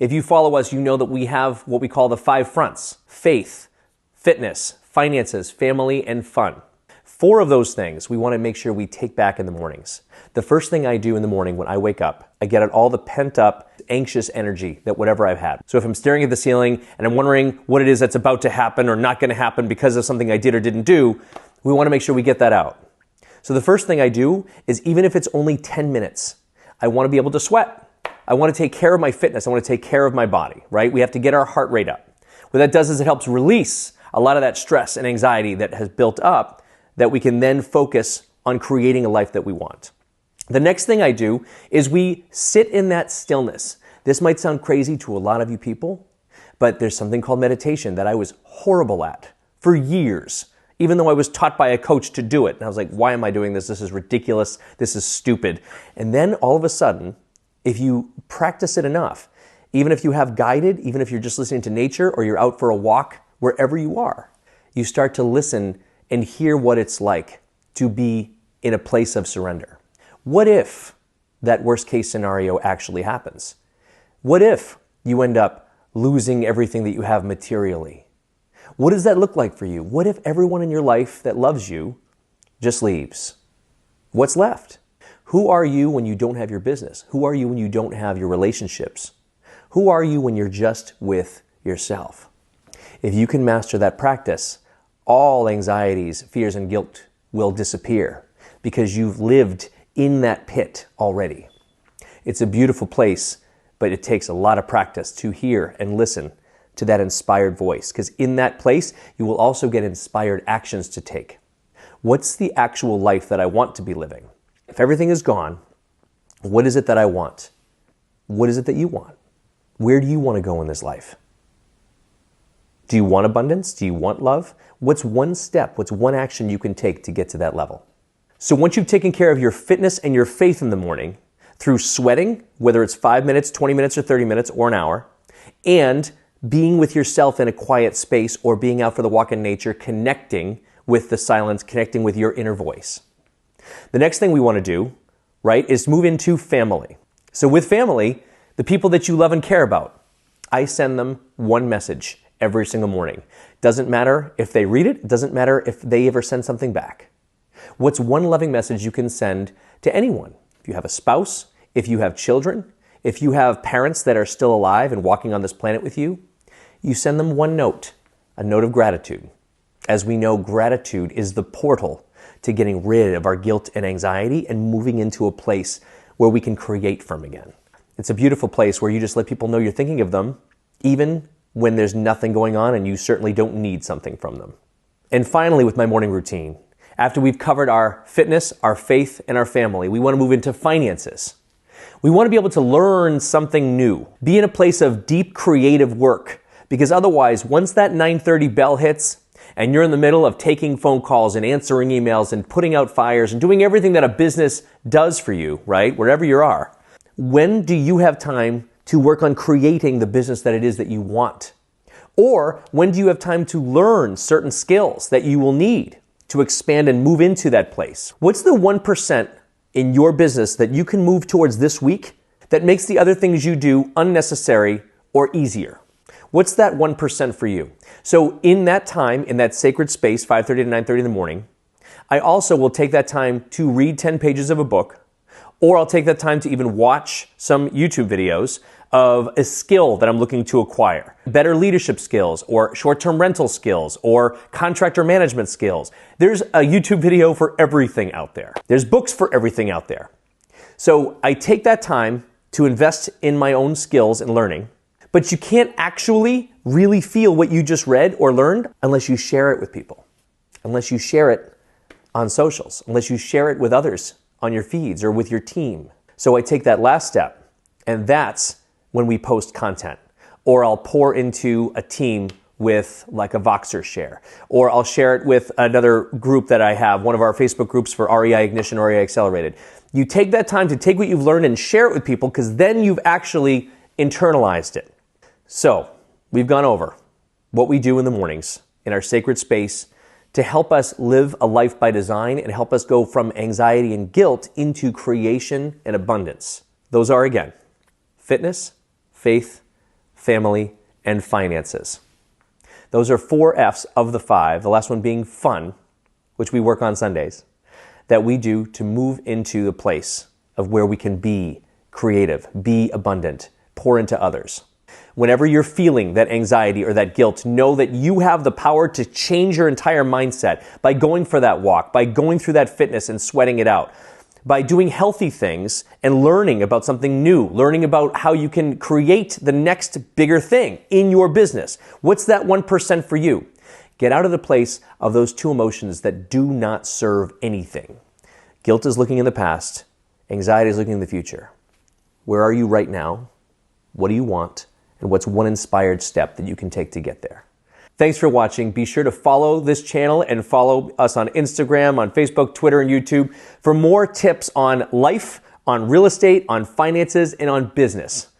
If you follow us, you know that we have what we call the 5 fronts: faith, fitness, finances, family, and fun. 4 of those things we want to make sure we take back in the mornings. The first thing I do in the morning when I wake up, I get out all the pent up, anxious energy that whatever I've had. So if I'm staring at the ceiling and I'm wondering what it is that's about to happen or not going to happen because of something I did or didn't do, we want to make sure we get that out. So the first thing I do is, even if it's only 10 minutes, I want to be able to sweat. I want to take care of my fitness. I want to take care of my body, right? We have to get our heart rate up. What that does is it helps release a lot of that stress and anxiety that has built up, that we can then focus on creating a life that we want. The next thing I do is we sit in that stillness. This might sound crazy to a lot of you people, but there's something called meditation that I was horrible at for years, even though I was taught by a coach to do it. And I was like, why am I doing this? This is ridiculous. This is stupid. And then all of a sudden, if you practice it enough, even if you have guided, even if you're just listening to nature or you're out for a walk, wherever you are, you start to listen and hear what it's like to be in a place of surrender. What if that worst case scenario actually happens? What if you end up losing everything that you have materially? What does that look like for you? What if everyone in your life that loves you just leaves? What's left? Who are you when you don't have your business? Who are you when you don't have your relationships? Who are you when you're just with yourself? If you can master that practice, all anxieties, fears, and guilt will disappear because you've lived in that pit already. It's a beautiful place, but it takes a lot of practice to hear and listen to that inspired voice, because in that place, you will also get inspired actions to take. What's the actual life that I want to be living? If everything is gone, what is it that I want? What is it that you want? Where do you want to go in this life? Do you want abundance? Do you want love? What's one step? What's one action you can take to get to that level? So once you've taken care of your fitness and your faith in the morning through sweating, whether it's 5 minutes, 20 minutes, or 30 minutes, or an hour, and being with yourself in a quiet space or being out for the walk in nature, connecting with the silence, connecting with your inner voice. The next thing we want to do, right, is move into family. So with family, the people that you love and care about, I send them one message every single morning. Doesn't matter if they read it. It doesn't matter if they ever send something back. What's one loving message you can send to anyone? If you have a spouse, if you have children, if you have parents that are still alive and walking on this planet with you, you send them one note, a note of gratitude. As we know, gratitude is the portal to getting rid of our guilt and anxiety and moving into a place where we can create from again. It's a beautiful place where you just let people know you're thinking of them, even when there's nothing going on and you certainly don't need something from them. And finally, with my morning routine, after we've covered our fitness, our faith, and our family, we want to move into finances. We want to be able to learn something new, be in a place of deep creative work, because otherwise, once that 9:30 bell hits and you're in the middle of taking phone calls and answering emails and putting out fires and doing everything that a business does for you, right, wherever you are, when do you have time to work on creating the business that it is that you want? Or when do you have time to learn certain skills that you will need to expand and move into that place? What's the 1% in your business that you can move towards this week that makes the other things you do unnecessary or easier? What's that 1% for you? So in that time, in that sacred space, 5:30 to 9:30 in the morning, I also will take that time to read 10 pages of a book, or I'll take that time to even watch some YouTube videos of a skill that I'm looking to acquire. Better leadership skills, or short-term rental skills, or contractor management skills. There's a YouTube video for everything out there. There's books for everything out there. So I take that time to invest in my own skills and learning, but you can't actually really feel what you just read or learned unless you share it with people, unless you share it on socials, unless you share it with others on your feeds or with your team. So I take that last step, and that's when we post content, or I'll pour into a team with like a Voxer share, or I'll share it with another group that I have, one of our Facebook groups for REI Ignition, REI Accelerated. You take that time to take what you've learned and share it with people, because then you've actually internalized it. So we've gone over what we do in the mornings in our sacred space to help us live a life by design and help us go from anxiety and guilt into creation and abundance. Those are, again, fitness, faith, family, and finances. Those are 4 F's of the 5, the last one being fun, which we work on Sundays, that we do to move into the place of where we can be creative, be abundant, pour into others. Whenever you're feeling that anxiety or that guilt, know that you have the power to change your entire mindset by going for that walk, by going through that fitness and sweating it out, by doing healthy things and learning about something new, learning about how you can create the next bigger thing in your business. What's that 1% for you? Get out of the place of those 2 emotions that do not serve anything. Guilt is looking in the past. Anxiety is looking in the future. Where are you right now? What do you want? And what's one inspired step that you can take to get there? Thanks for watching. Be sure to follow this channel and follow us on Instagram, on Facebook, Twitter, and YouTube for more tips on life, on real estate, on finances, and on business.